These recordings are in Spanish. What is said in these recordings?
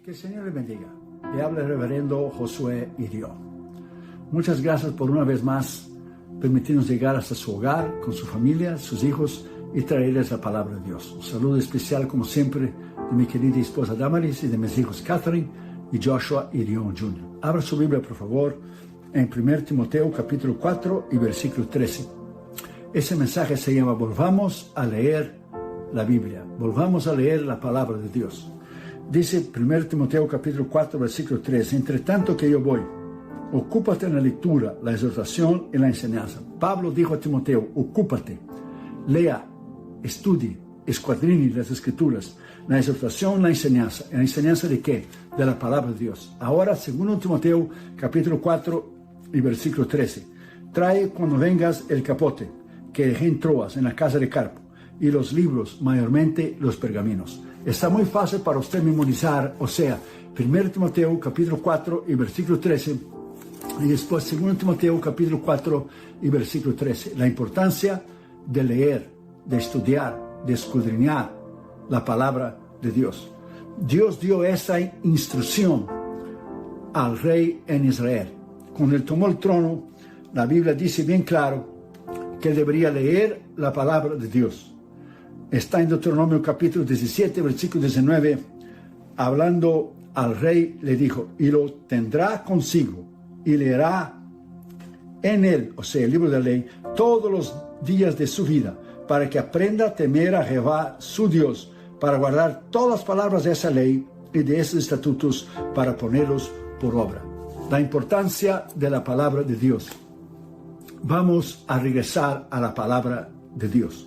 Que el Señor le bendiga. Le habla el reverendo Josué Irió. Muchas gracias por una vez más permitirnos llegar hasta su hogar, con su familia, sus hijos y traerles la palabra de Dios. Un saludo especial, como siempre, de mi querida esposa Damaris y de mis hijos Catherine y Joshua Irió Jr. Abra su Biblia, por favor, en 1 Timoteo capítulo 4 y versículo 13. Ese mensaje se llama Volvamos a leer la Biblia. Volvamos a leer la palabra de Dios. Dice 1 Timoteo capítulo 4, versículo 3, entre tanto que yo voy, ocúpate en la lectura, la exhortación y la enseñanza. Pablo dijo a Timoteo, ocúpate, lea, estudie, escuadrine las escrituras, la exhortación, la enseñanza. ¿La enseñanza de qué? De la palabra de Dios. Ahora, segundo Timoteo capítulo 4 y versículo 13, trae cuando vengas el capote que dejé en Troas, en la casa de Carpo, y los libros, mayormente los pergaminos. Está muy fácil para usted memorizar, o sea, 1 Timoteo capítulo 4 y versículo 13, y después 2 Timoteo capítulo 4 y versículo 13. La importancia de leer, de estudiar, de escudriñar la palabra de Dios. Dios dio esa instrucción al rey en Israel. Cuando él tomó el trono, la Biblia dice bien claro que él debería leer la palabra de Dios. Está en Deuteronomio capítulo 17, versículo 19, hablando al rey, le dijo, y lo tendrá consigo, y leerá en él, o sea, el libro de la ley, todos los días de su vida, para que aprenda a temer a Jehová, su Dios, para guardar todas las palabras de esa ley y de esos estatutos, para ponerlos por obra. La importancia de la palabra de Dios. Vamos a regresar a la palabra de Dios.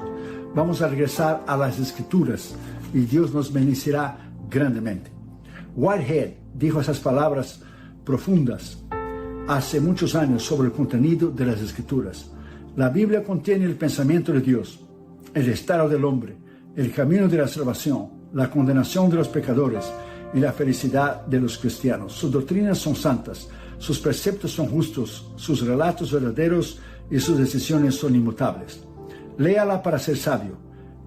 Vamos a regresar a las escrituras y Dios nos bendecirá grandemente. Whitehead dijo esas palabras profundas hace muchos años sobre el contenido de las escrituras. La Biblia contiene el pensamiento de Dios, el estado del hombre, el camino de la salvación, la condenación de los pecadores y la felicidad de los cristianos. Sus doctrinas son santas, sus preceptos son justos, sus relatos verdaderos y sus decisiones son inmutables. Léala para ser sabio,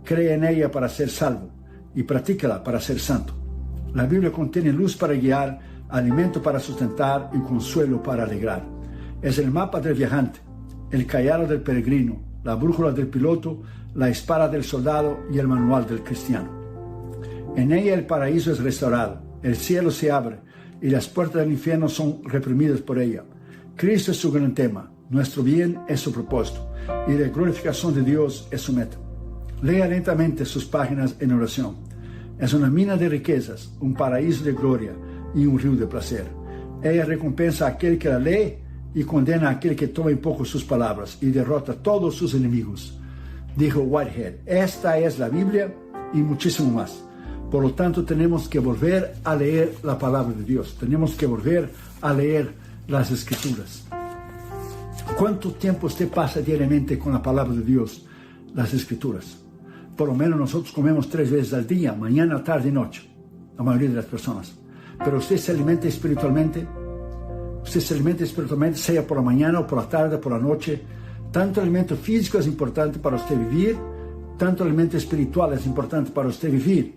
cree en ella para ser salvo y practícala para ser santo. La Biblia contiene luz para guiar, alimento para sustentar y consuelo para alegrar. Es el mapa del viajante, el callado del peregrino, la brújula del piloto, la espada del soldado y el manual del cristiano. En ella el paraíso es restaurado, el cielo se abre y las puertas del infierno son reprimidas por ella. Cristo es su gran tema, nuestro bien es su propósito y la glorificación de Dios es su meta. Lea lentamente sus páginas en oración. Es una mina de riquezas, un paraíso de gloria y un río de placer. Ella recompensa a aquel que la lee y condena a aquel que toma en poco sus palabras y derrota a todos sus enemigos. Dijo Whitehead, esta es la Biblia y muchísimo más. Por lo tanto, tenemos que volver a leer la palabra de Dios. Tenemos que volver a leer las escrituras. ¿Cuánto tiempo usted pasa diariamente con la palabra de Dios, las escrituras? Por lo menos nosotros comemos 3 veces al día, mañana, tarde y noche, la mayoría de las personas. Pero usted se alimenta espiritualmente. Usted se alimenta espiritualmente, sea por la mañana o por la tarde, por la noche. Tanto el alimento físico es importante para usted vivir, tanto el alimento espiritual es importante para usted vivir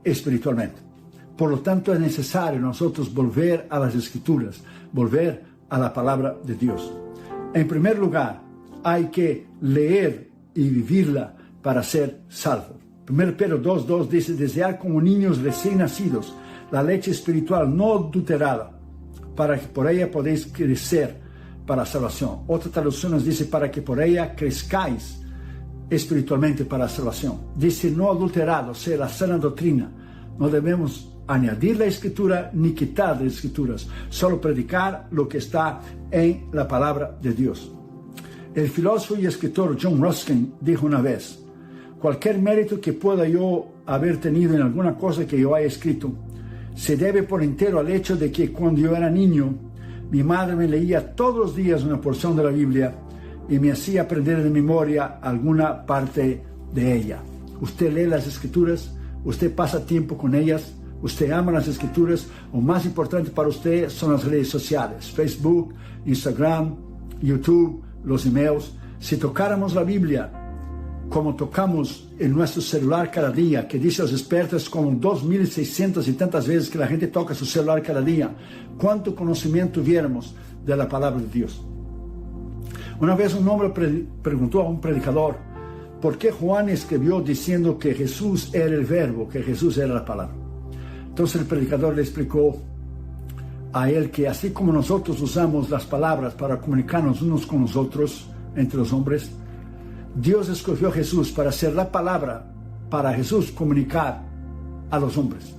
espiritualmente. Por lo tanto, es necesario nosotros volver a las escrituras, volver a la palabra de Dios. En primer lugar, hay que leer y vivirla para ser salvo. 1 Pedro 2:2 dice, desear como niños recién nacidos la leche espiritual no adulterada, para que por ella podéis crecer para la salvación. Otra traducción nos dice, para que por ella crezcáis espiritualmente para la salvación. Dice no adulterado, o sea, la sana doctrina. No debemos añadir la escritura ni quitar las escrituras, solo predicar lo que está en la palabra de Dios. El filósofo y escritor John Ruskin dijo una vez, cualquier mérito que pueda yo haber tenido en alguna cosa que yo haya escrito, se debe por entero al hecho de que cuando yo era niño, mi madre me leía todos los días una porción de la Biblia y me hacía aprender de memoria alguna parte de ella. Usted lee las escrituras, usted pasa tiempo con ellas, usted ama las escrituras, o más importante para usted son las redes sociales, Facebook, Instagram, YouTube, los emails. Si tocáramos la Biblia como tocamos en nuestro celular cada día, que dice los expertos como 2.600 y tantas veces que la gente toca su celular cada día, ¿cuánto conocimiento tuviéramos de la palabra de Dios? Una vez un hombre preguntó a un predicador, ¿por qué Juan escribió diciendo que Jesús era el verbo, que Jesús era la palabra? Entonces el predicador le explicó a él que así como nosotros usamos las palabras para comunicarnos unos con los otros, entre los hombres, Dios escogió a Jesús para ser la palabra, para Jesús comunicar a los hombres.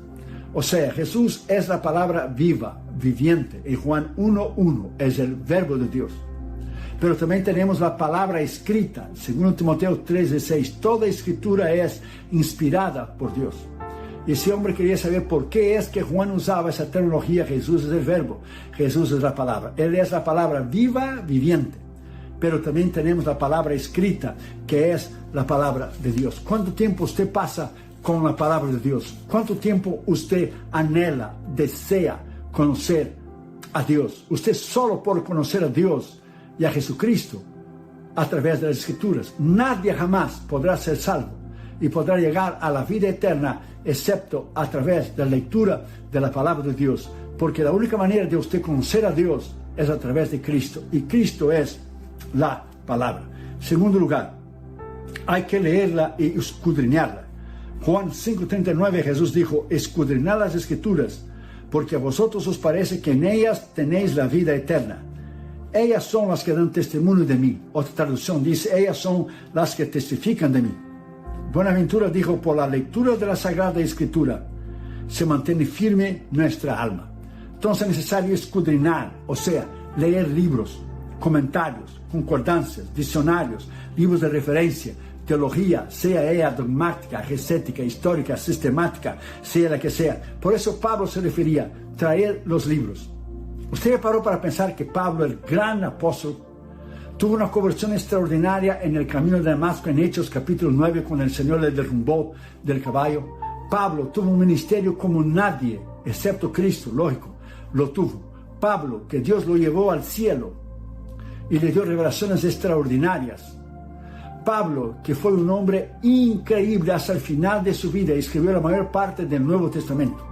O sea, Jesús es la palabra viva, viviente. En Juan 1:1 es el verbo de Dios. Pero también tenemos la palabra escrita, según Timoteo 3:6. Toda escritura es inspirada por Dios. Y ese hombre quería saber por qué es que Juan usaba esa terminología. Jesús es el verbo, Jesús es la palabra. Él es la palabra viva, viviente. Pero también tenemos la palabra escrita, que es la palabra de Dios. ¿Cuánto tiempo usted pasa con la palabra de Dios? ¿Cuánto tiempo usted anhela, desea conocer a Dios? Usted solo por conocer a Dios y a Jesucristo a través de las Escrituras, nadie jamás podrá ser salvo y podrá llegar a la vida eterna excepto a través de la lectura de la palabra de Dios, porque la única manera de usted conocer a Dios es a través de Cristo, y Cristo es la palabra. Segundo lugar, hay que leerla y escudriñarla. Juan 5:39, Jesús dijo, escudriñad las Escrituras, porque a vosotros os parece que en ellas tenéis la vida eterna. Ellas son las que dan testimonio de mí. Otra traducción dice, ellas son las que testifican de mí. Buenaventura dijo, por la lectura de la Sagrada Escritura se mantiene firme nuestra alma. Entonces es necesario escudriñar, o sea, leer libros, comentarios, concordancias, diccionarios, libros de referencia, teología, sea ella dogmática, ascética, histórica, sistemática, sea la que sea. Por eso Pablo se refería a traer los libros. ¿Usted paró para pensar que Pablo, el gran apóstol, tuvo una conversión extraordinaria en el camino de Damasco en Hechos capítulo 9 cuando el Señor le derrumbó del caballo? Pablo tuvo un ministerio como nadie, excepto Cristo, lógico, lo tuvo. Pablo, que Dios lo llevó al cielo y le dio revelaciones extraordinarias. Pablo, que fue un hombre increíble hasta el final de su vida, escribió la mayor parte del Nuevo Testamento.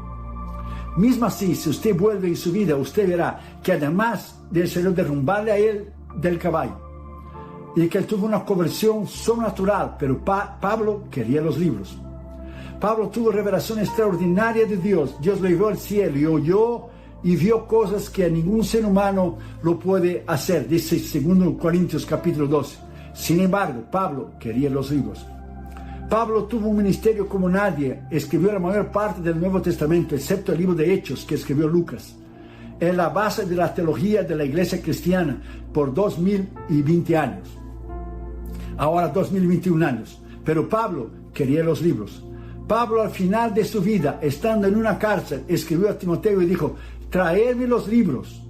Mismo así, si usted vuelve en su vida, usted verá que además del Señor derrumbarle a él del caballo, y que él tuvo una conversión sobrenatural, pero Pablo quería los libros. Pablo tuvo revelación extraordinaria de Dios. Dios lo llevó al cielo y oyó y vio cosas que ningún ser humano lo puede hacer, dice 2 Corintios capítulo 12. Sin embargo, Pablo quería los libros. Pablo tuvo un ministerio como nadie, escribió la mayor parte del Nuevo Testamento, excepto el libro de Hechos que escribió Lucas. Es la base de la teología de la iglesia cristiana por 2020 años. Ahora 2021 años. Pero Pablo quería los libros. Pablo al final de su vida, estando en una cárcel, escribió a Timoteo y dijo, traedme los libros,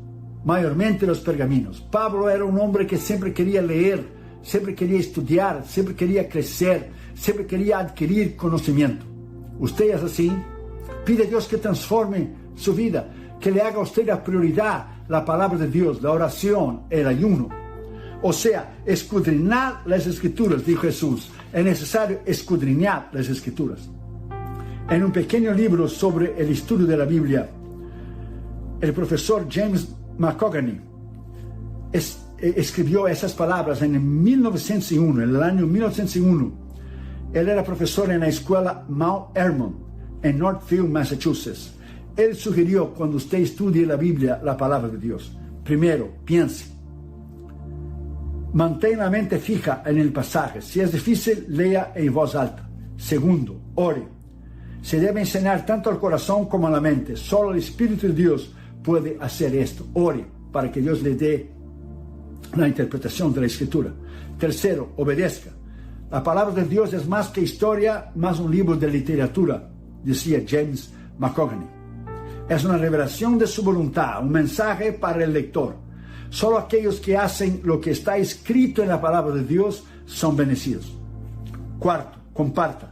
mayormente los pergaminos. Pablo era un hombre que siempre quería leer, siempre quería estudiar, siempre quería crecer, siempre quería adquirir conocimiento. ¿Usted es así? Pide a Dios que transforme su vida, que le haga a usted la prioridad la palabra de Dios, la oración, el ayuno. O sea, escudriñar las Escrituras, dijo Jesús. Es necesario escudriñar las Escrituras. En un pequeño libro sobre el estudio de la Biblia, el profesor James McCogany escribió esas palabras en 1901, en el año 1901. Él era profesor en la escuela Mount Hermon, en Northfield, Massachusetts. Él sugirió, cuando usted estudie la Biblia, la palabra de Dios, primero, piense. Mantenga la mente fija en el pasaje. Si es difícil, lea en voz alta. Segundo, ore. Se debe enseñar tanto al corazón como a la mente. Solo el Espíritu de Dios puede hacer esto. Ore para que Dios le dé la interpretación de la Escritura. Tercero, obedezca. La palabra de Dios es más que historia, más un libro de literatura, decía James McCogany. Es una revelación de su voluntad, un mensaje para el lector. Solo aquellos que hacen lo que está escrito en la palabra de Dios son bendecidos. Cuarto, comparta.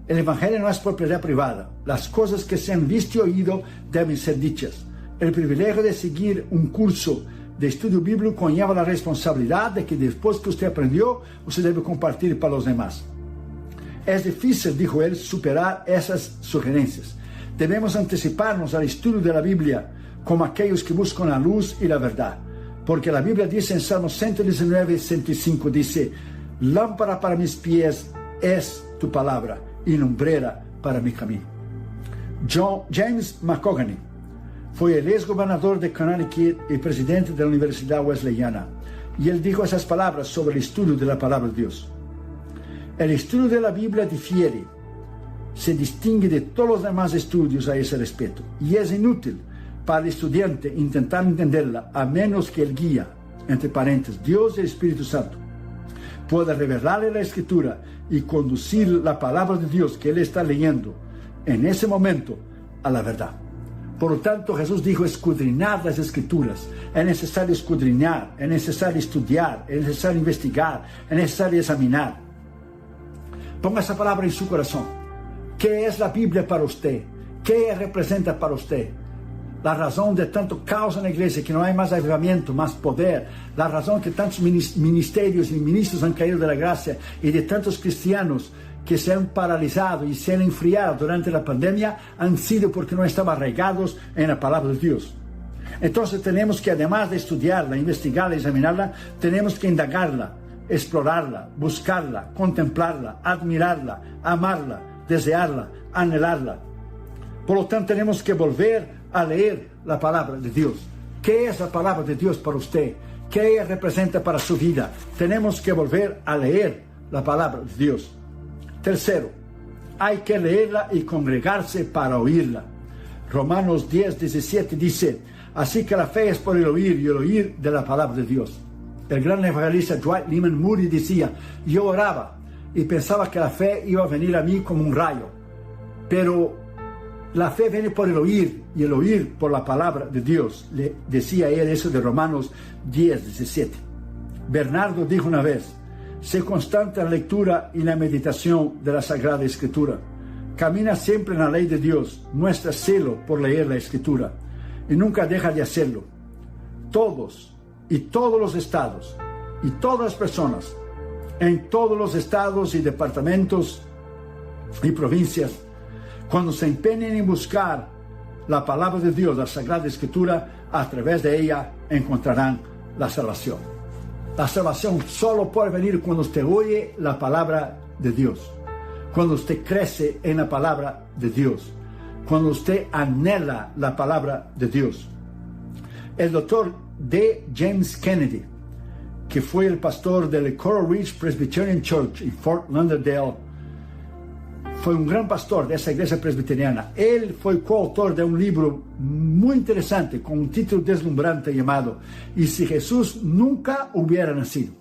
El Evangelio no es propiedad privada. Las cosas que se han visto y oído deben ser dichas. El privilegio de seguir un curso de estudio bíblico conlleva la responsabilidad de que después que usted aprendió, usted debe compartir para los demás. Es difícil, dijo él, superar esas sugerencias. Debemos anticiparnos al estudio de la Biblia como aquellos que buscan la luz y la verdad. Porque la Biblia dice en Salmo 119, 105, dice: lámpara para mis pies es tu palabra y lumbrera para mi camino. James McCogany fue el ex-gobernador de Connecticut y presidente de la Universidad Wesleyana. Y él dijo esas palabras sobre el estudio de la palabra de Dios. El estudio de la Biblia difiere, se distingue de todos los demás estudios a ese respecto, y es inútil para el estudiante intentar entenderla a menos que el guía, entre paréntesis, Dios y el Espíritu Santo, pueda revelarle la Escritura y conducir la palabra de Dios que él está leyendo en ese momento a la verdad. Por lo tanto, Jesús dijo: escudriñad las Escrituras. Es necesario escudriñar, es necesario estudiar, es necesario investigar, es necesario examinar. Ponga esa palabra en su corazón. ¿Qué es la Biblia para usted? ¿Qué representa para usted? La razón de tanto caos en la iglesia, que no hay más avivamiento, más poder. La razón que tantos ministerios y ministros han caído de la gracia, y de tantos cristianos que se han paralizado y se han enfriado durante la pandemia, han sido porque no estaban arraigados en la palabra de Dios. Entonces tenemos que, además de estudiarla, investigarla, examinarla, tenemos que indagarla, explorarla, buscarla, contemplarla, admirarla, amarla, desearla, anhelarla. Por lo tanto, tenemos que volver a leer la palabra de Dios. ¿Qué es la palabra de Dios para usted? ¿Qué representa para su vida? Tenemos que volver a leer la palabra de Dios. Tercero, hay que leerla y congregarse para oírla. Romanos 10, 17 dice: así que la fe es por el oír, y el oír de la palabra de Dios. El gran evangelista Dwight Lyman Moody decía: yo oraba y pensaba que la fe iba a venir a mí como un rayo, pero la fe viene por el oír, y el oír por la palabra de Dios. Le decía él eso de Romanos 10, 17. Bernardo dijo una vez: sé constante en la lectura y la meditación de la Sagrada Escritura. Camina siempre en la ley de Dios, muestra celo por leer la Escritura y nunca deja de hacerlo. Todos los estados y todas las personas en todos los estados y departamentos y provincias, cuando se empeñen en buscar la palabra de Dios, la Sagrada Escritura, a través de ella encontrarán la salvación. La salvación solo puede venir cuando usted oye la palabra de Dios, cuando usted crece en la palabra de Dios, cuando usted anhela la palabra de Dios. El doctor D. James Kennedy, que fue el pastor del Coral Ridge Presbyterian Church en Fort Lauderdale, fue un gran pastor de esa iglesia presbiteriana. Él fue coautor de un libro muy interesante con un título deslumbrante llamado "Y si Jesús nunca hubiera nacido".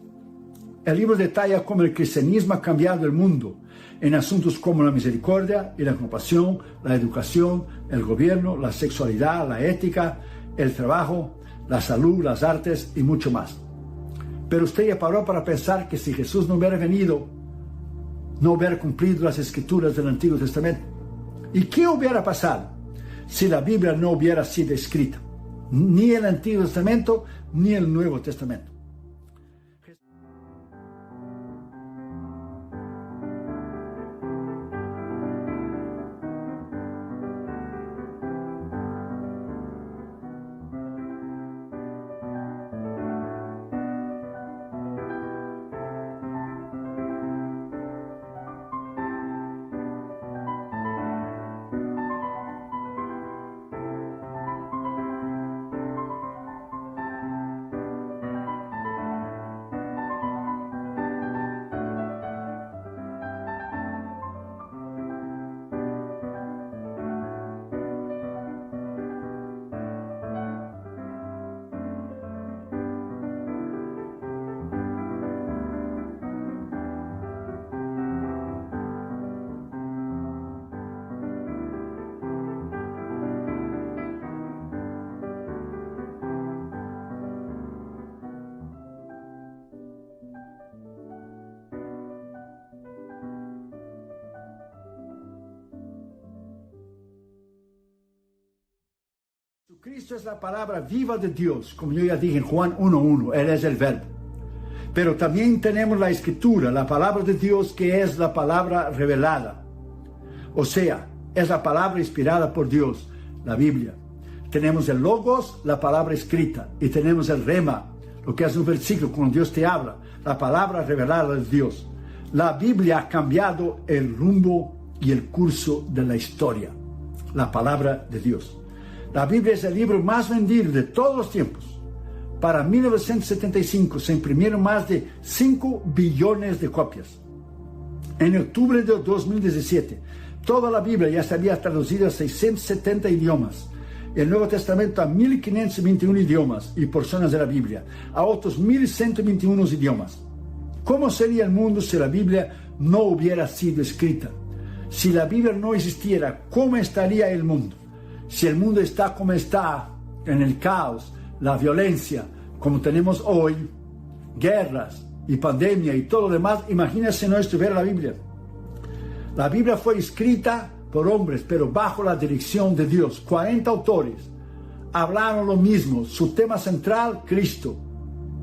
El libro detalla cómo el cristianismo ha cambiado el mundo en asuntos como la misericordia y la compasión, la educación, el gobierno, la sexualidad, la ética, el trabajo, la salud, las artes y mucho más. Pero usted ya paró para pensar que si Jesús no hubiera venido, no hubiera cumplido las Escrituras del Antiguo Testamento. ¿Y qué hubiera pasado si la Biblia no hubiera sido escrita? Ni el Antiguo Testamento, ni el Nuevo Testamento. Cristo es la palabra viva de Dios, como yo ya dije en Juan 1:1, Él es el verbo. Pero también tenemos la Escritura, la palabra de Dios, que es la palabra revelada. O sea, es la palabra inspirada por Dios, la Biblia. Tenemos el Logos, la palabra escrita, y tenemos el Rema, lo que es un versículo cuando Dios te habla, la palabra revelada de Dios. La Biblia ha cambiado el rumbo y el curso de la historia, la palabra de Dios. La Biblia es el libro más vendido de todos los tiempos. Para 1975 se imprimieron más de 5 billones de copias. En octubre de 2017, toda la Biblia ya se había traducido a 670 idiomas. El Nuevo Testamento a 1521 idiomas y porciones de la Biblia, a otros 1121 idiomas. ¿Cómo sería el mundo si la Biblia no hubiera sido escrita? Si la Biblia no existiera, ¿cómo estaría el mundo? Si el mundo está como está, en el caos, la violencia, como tenemos hoy, guerras y pandemia y todo lo demás, imagínense si no estuviera la Biblia. La Biblia fue escrita por hombres, pero bajo la dirección de Dios. 40 autores hablaron lo mismo. Su tema central, Cristo.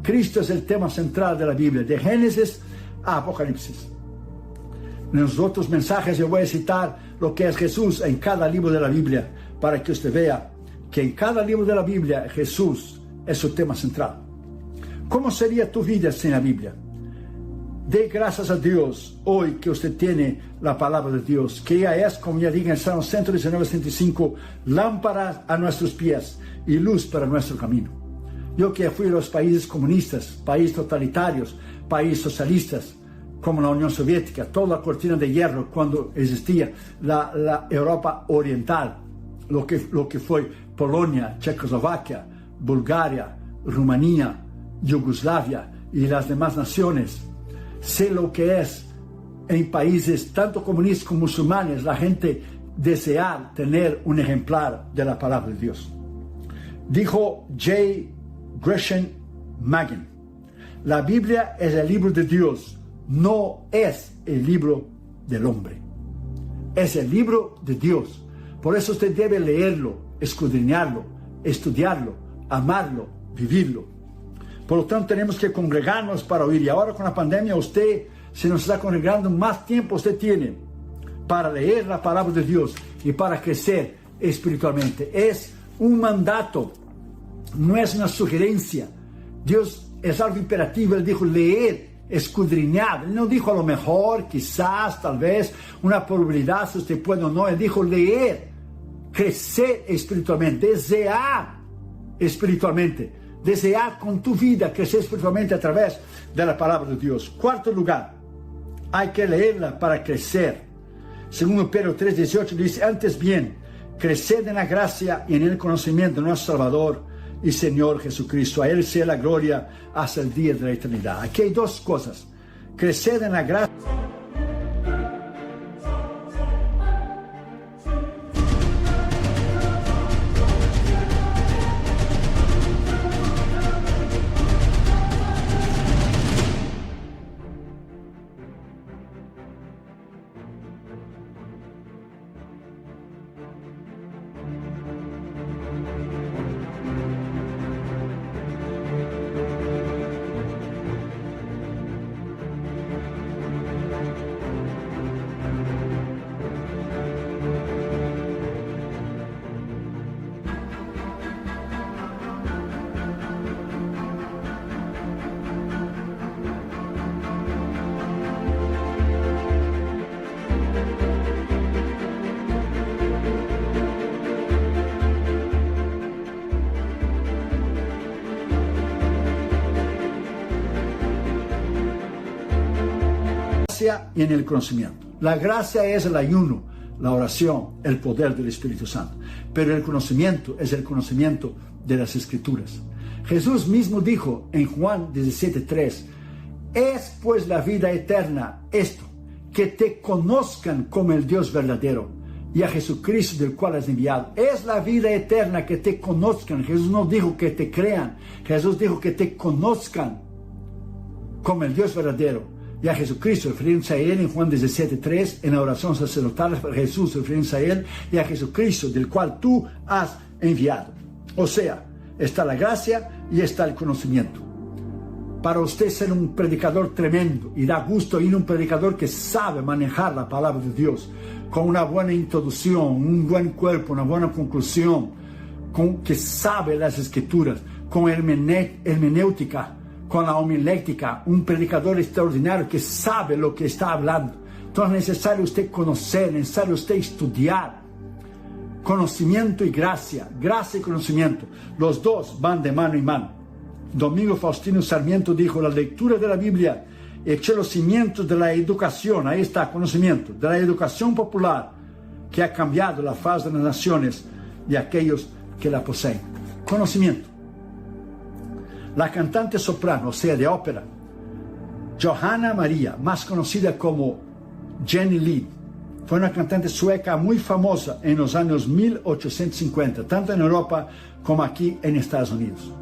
Cristo es el tema central de la Biblia, de Génesis a Apocalipsis. En los otros mensajes yo voy a citar lo que es Jesús en cada libro de la Biblia, para que usted vea que en cada libro de la Biblia Jesús es su tema central. ¿Cómo sería tu vida sin la Biblia? Dé gracias a Dios hoy que usted tiene la palabra de Dios, que ella es, como ya dije en Salmo 119:105, lámpara a nuestros pies y luz para nuestro camino. Yo que fui a los países comunistas, países totalitarios, países socialistas, como la Unión Soviética, toda la cortina de hierro cuando existía la Europa Oriental, lo que fue Polonia, Checoslovaquia, Bulgaria, Rumanía, Yugoslavia y las demás naciones. Sé lo que es en países tanto comunistas como musulmanes la gente desear tener un ejemplar de la palabra de Dios. Dijo J. Gresham Machen, la Biblia es el libro de Dios, no es el libro del hombre. Es el libro de Dios. Por eso usted debe leerlo, escudriñarlo, estudiarlo, amarlo, vivirlo. Por lo tanto, tenemos que congregarnos para oír. Y ahora con la pandemia, usted se nos está congregando, más tiempo usted tiene para leer la palabra de Dios y para crecer espiritualmente. Es un mandato, no es una sugerencia. Dios es algo imperativo. Él dijo leer, escudriñar. Él no dijo a lo mejor, quizás, tal vez, una probabilidad si usted puede o no. Él dijo leer, crecer espiritualmente, desear espiritualmente. Desear con tu vida crecer espiritualmente a través de la palabra de Dios. Cuarto lugar, hay que leerla para crecer. Segundo Pedro 3:18 dice, antes bien, creced en la gracia y en el conocimiento de nuestro Salvador y Señor Jesucristo. A Él sea la gloria hasta el día de la eternidad. Aquí hay dos cosas. Creced en la gracia. Y en el conocimiento. La gracia es el ayuno, la oración, el poder del Espíritu Santo. Pero el conocimiento es el conocimiento de las Escrituras. Jesús mismo dijo en Juan 17:3, es pues la vida eterna esto, que te conozcan como el Dios verdadero y a Jesucristo del cual has enviado. Es la vida eterna que te conozcan. Jesús no dijo que te crean, Jesús dijo que te conozcan como el Dios verdadero y a Jesucristo, refiriéndose a Él en Juan 17:3, en la oración sacerdotal, Jesús refiriéndose a Él y a Jesucristo, del cual tú has enviado. O sea, está la gracia y está el conocimiento. para usted ser un predicador tremendo, y da gusto ir a un predicador que sabe manejar la palabra de Dios, con una buena introducción, un buen cuerpo, una buena conclusión, que sabe las escrituras, con hermenéutica, con la homilética, un predicador extraordinario que sabe lo que está hablando. Entonces es necesario usted conocer, es necesario usted estudiar. Conocimiento y gracia, gracia y conocimiento, los dos van de mano en mano. Domingo Faustino Sarmiento dijo: la lectura de la Biblia echó los cimientos de la educación, ahí está, conocimiento, de la educación popular, que ha cambiado la faz de las naciones y aquellos que la poseen. Conocimiento. La cantante soprano, o sea, de ópera, Johanna Maria, más conocida como Jenny Lind, fue una cantante sueca muy famosa en los años 1850, tanto en Europa como aquí en Estados Unidos.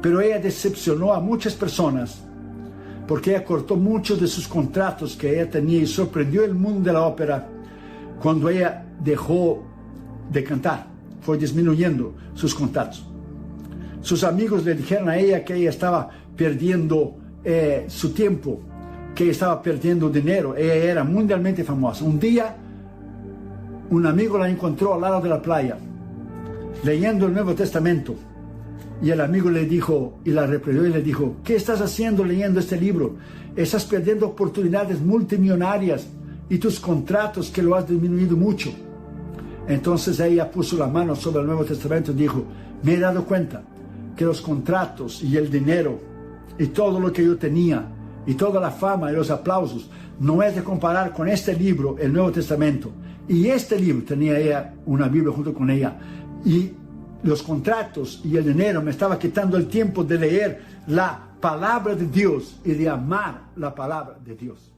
Pero ella decepcionó a muchas personas porque ella cortó muchos de sus contratos que ella tenía y sorprendió el mundo de la ópera cuando ella dejó de cantar. Fue disminuyendo sus contratos. Sus amigos le dijeron a ella que ella estaba perdiendo su tiempo, que ella estaba perdiendo dinero. Ella era mundialmente famosa. Un día, un amigo la encontró al lado de la playa, leyendo el Nuevo Testamento. Y el amigo le dijo, y la reprendió y le dijo: ¿qué estás haciendo leyendo este libro? Estás perdiendo oportunidades multimillonarias y tus contratos, que lo has disminuido mucho. Entonces ella puso la mano sobre el Nuevo Testamento y dijo: me he dado cuenta que los contratos y el dinero y todo lo que yo tenía y toda la fama y los aplausos no es de comparar con este libro, el Nuevo Testamento. Y este libro, tenía ella una Biblia junto con ella, y los contratos y el dinero me estaba quitando el tiempo de leer la palabra de Dios y de amar la palabra de Dios.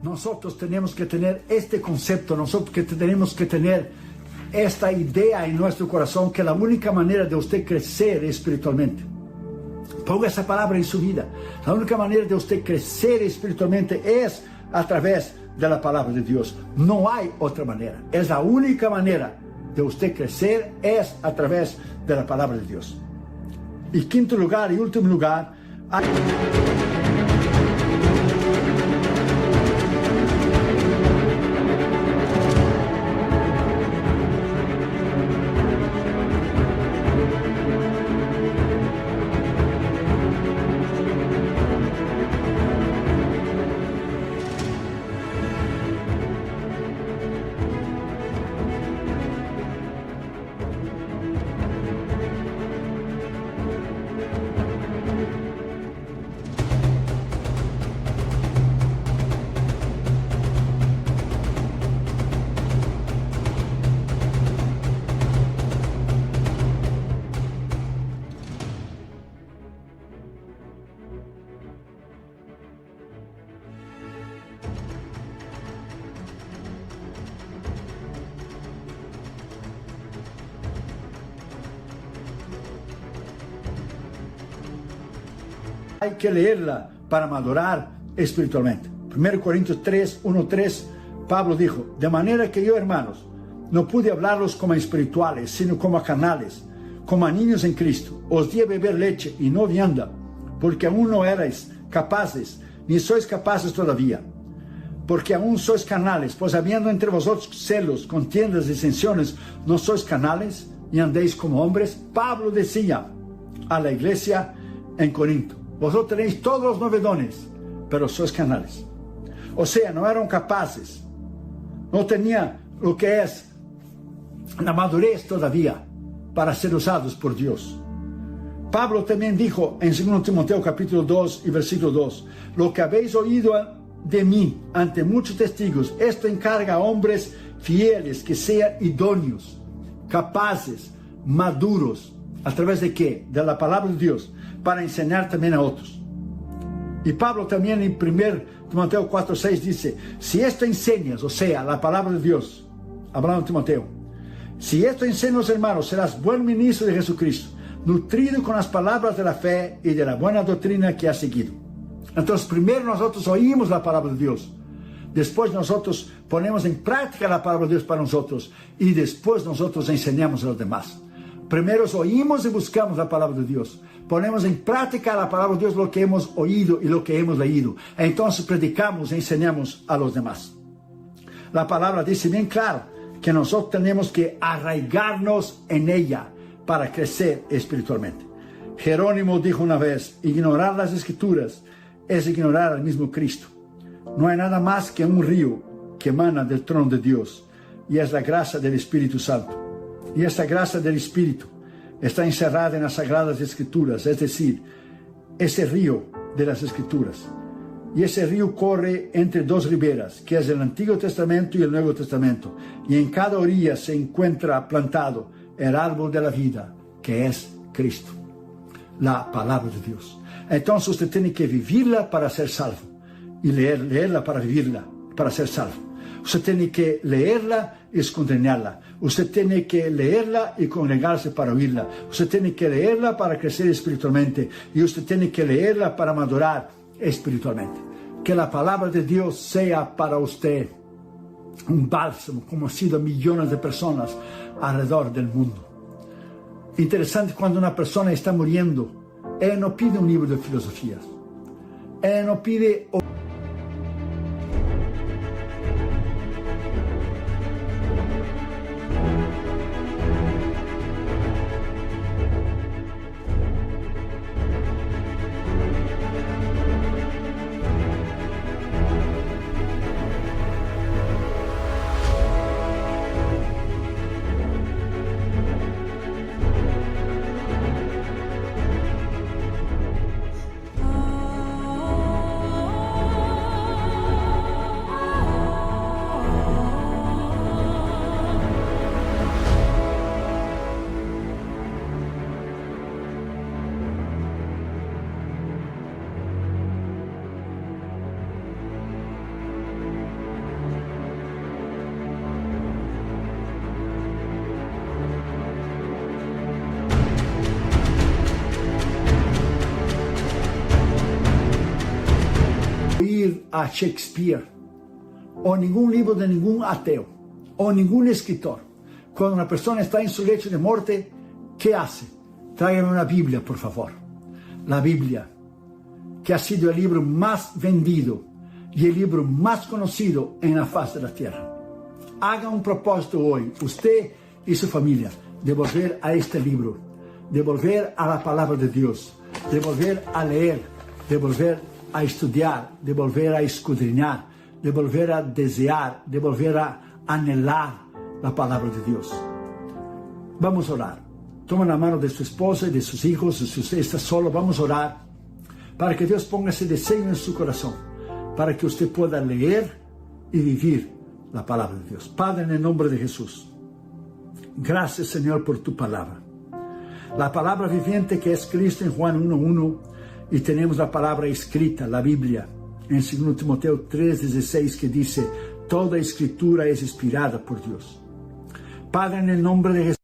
Nosotros tenemos que tener este concepto, nosotros que tenemos que tener esta idea en nuestro corazón, que la única manera de usted crecer espiritualmente, ponga esa palabra en su vida, la única manera de usted crecer espiritualmente es a través de la palabra de Dios. No hay otra manera, es la única manera de usted crecer, es a través de la palabra de Dios. Y quinto lugar y último lugar, Hay que leerla para madurar espiritualmente. 1 Corintios 3, 1, 3, Pablo dijo: de manera que yo, hermanos, no pude hablarlos como a espirituales, sino como a carnales, como a niños en Cristo. Os di a beber leche y no vianda, porque aún no erais capaces, ni sois capaces todavía, porque aún sois carnales, pues habiendo entre vosotros celos, contiendas, disensiones, ¿no sois carnales y andéis como hombres? Pablo decía a la iglesia en Corinto: vosotros tenéis todos los 9 dones, pero sois carnales. O sea, no eran capaces, no tenían lo que es la madurez todavía para ser usados por Dios. Pablo también dijo en 2 Timoteo capítulo 2 y versículo 2: lo que habéis oído de mí ante muchos testigos, esto encarga a hombres fieles que sean idóneos, capaces, maduros. ¿A través de qué? De la palabra de Dios, para enseñar también a otros. Y Pablo también en 1 Timoteo 4:6 dice: si esto enseñas, o sea, la palabra de Dios, hablando de Timoteo, si esto enseñas, hermanos, serás buen ministro de Jesucristo, nutrido con las palabras de la fe y de la buena doctrina que has seguido. Entonces, primero nosotros oímos la palabra de Dios, después nosotros ponemos en práctica la palabra de Dios para nosotros, y después nosotros enseñamos a los demás. Primero oímos y buscamos la palabra de Dios, ponemos en práctica la palabra de Dios, lo que hemos oído y lo que hemos leído, entonces predicamos y enseñamos a los demás. La palabra dice bien claro que nosotros tenemos que arraigarnos en ella para crecer espiritualmente. Jerónimo dijo una vez: ignorar las escrituras es ignorar al mismo Cristo. No hay nada más que un río que emana del trono de Dios, y es la gracia del Espíritu Santo. Y esta gracia del Espíritu está encerrada en las Sagradas Escrituras, es decir, ese río de las Escrituras. Y ese río corre entre 2 riberas, que es el Antiguo Testamento y el Nuevo Testamento. Y en cada orilla se encuentra plantado el árbol de la vida, que es Cristo, la palabra de Dios. Entonces usted tiene que vivirla para ser salvo, y leerla para vivirla, para ser salvo. Usted tiene que leerla y escudriñarla. Usted tiene que leerla y congregarse para oírla. Usted tiene que leerla para crecer espiritualmente. Y usted tiene que leerla para madurar espiritualmente. Que la palabra de Dios sea para usted un bálsamo, como ha sido a millones de personas alrededor del mundo. Interesante, cuando una persona está muriendo, él no pide un libro de filosofías. Él no pide... a Shakespeare, o ningún libro de ningún ateo, o ningún escritor. Cuando una persona está en su lecho de muerte, ¿qué hace? Tráigame una Biblia, por favor. La Biblia, que ha sido el libro más vendido y el libro más conocido en la faz de la tierra. Haga un propósito hoy, usted y su familia, de volver a este libro, de volver a la palabra de Dios, de volver a leer, de volver a estudiar, de volver a escudriñar, de volver a desear, de volver a anhelar la palabra de Dios. Vamos a orar. Toma la mano de su esposa y de sus hijos. Si usted está solo, vamos a orar para que Dios ponga ese deseo en su corazón, para que usted pueda leer y vivir la palabra de Dios. Padre, en el nombre de Jesús, gracias, Señor, por tu palabra. La palabra viviente que es Cristo en Juan 1:1, y tenemos la palabra escrita, la Biblia, en 2 Timoteo 3:16, que dice: toda escritura es inspirada por Dios. Padre, en el nombre de Jesús,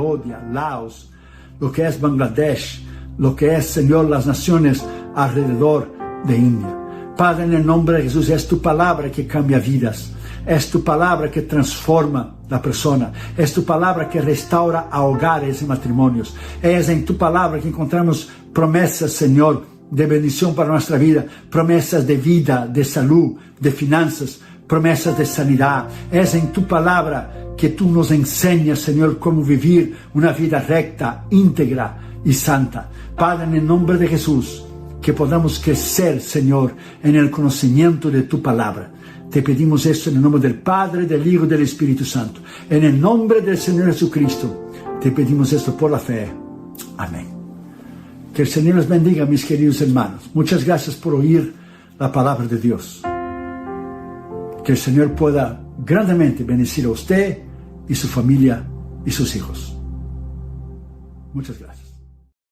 Camboya, Laos, lo que es Bangladesh, lo que es, Señor, las naciones alrededor de India. Padre, en el nombre de Jesús, es tu palabra que cambia vidas. Es tu palabra que transforma la persona. Es tu palabra que restaura a hogares y matrimonios. Es en tu palabra que encontramos promesas, Señor, de bendición para nuestra vida. Promesas de vida, de salud, de finanzas, promesas de sanidad. Es en tu palabra que tú nos enseñas, Señor, cómo vivir una vida recta, íntegra y santa. Padre, en el nombre de Jesús, que podamos crecer, Señor, en el conocimiento de tu palabra. Te pedimos esto en el nombre del Padre, del Hijo y del Espíritu Santo. En el nombre del Señor Jesucristo, te pedimos esto por la fe. Amén. Que el Señor les bendiga, mis queridos hermanos. Muchas gracias por oír la palabra de Dios. Que el Señor pueda grandemente bendecir a usted y su familia y sus hijos. Muchas gracias.